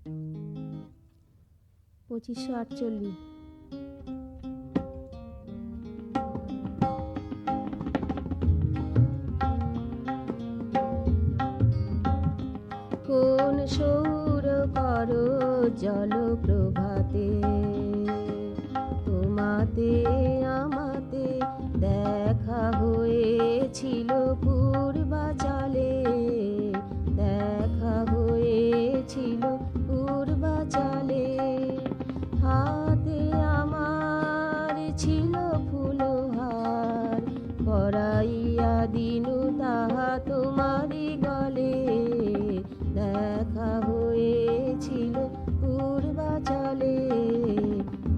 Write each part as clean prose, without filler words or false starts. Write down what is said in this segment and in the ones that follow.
2548। কোন সৌর করো জলপ্রভাতে, তোমাতে আমাতে দেখা হয়েছিল পূর্বাচলে, দেখা হয়েছিল পূর্বাচলে। হাতে আমার ছিল ফুলহার, পরাইয়া দিনু তাহা তোমারই গলে, দেখা হয়েছিল পূর্বাচলে,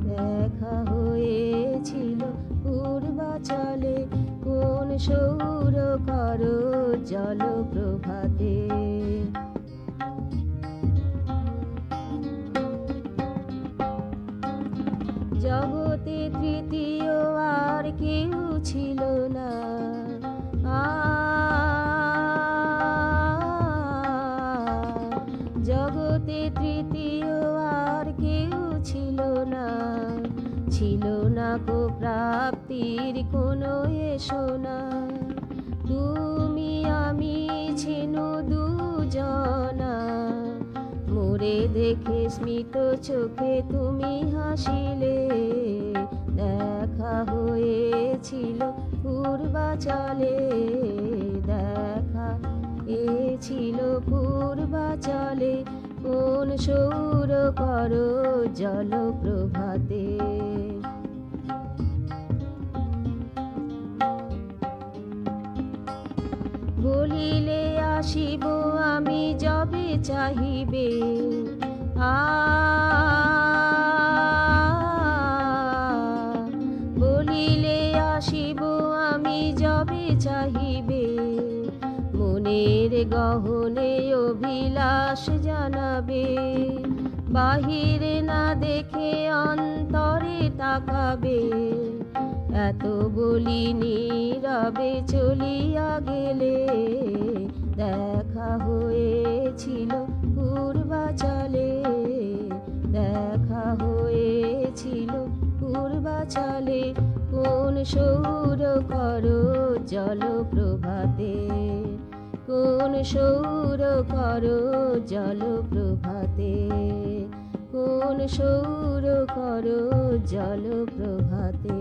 দেখা হয়েছিল পূর্বাচলে। কোন সৌর করো জলপ্রভাতে। জগতে তৃতীয় আর কেউ ছিল না, জগতে তৃতীয় আর কেউ ছিল না, ছিল না কো প্রাপ্তির কোনো এসো না। তুমি আমি ছিনু দুজনা, মোরে দেখে স্মিত চোখে তুমি হাসিলে, দেখা হয়েছিল পূর্বাচলে, দেখা হয়েছিল পূর্বাচলে। কোন সৌর করো জলপ্রভাতে। বলিলে আসিব আমি যবে চাহিবে, বলিলে আসিব আমি যবে চাহিবে। মনের গহনে অভিলাষ জানাবে, বাহিরে না দেখে অন্তরে তাকাবে। এত বলি নীরবে চলিয়া গেলে, দেখা হয়েছিল পূর্বাচলে, দেখা হয়েছিল পূর্বাচলে। কোন সৌর করো জলপ্রভাতে, কোন সৌর করো জলপ্রভাতে, কোন সৌর করো জলপ্রভাতে।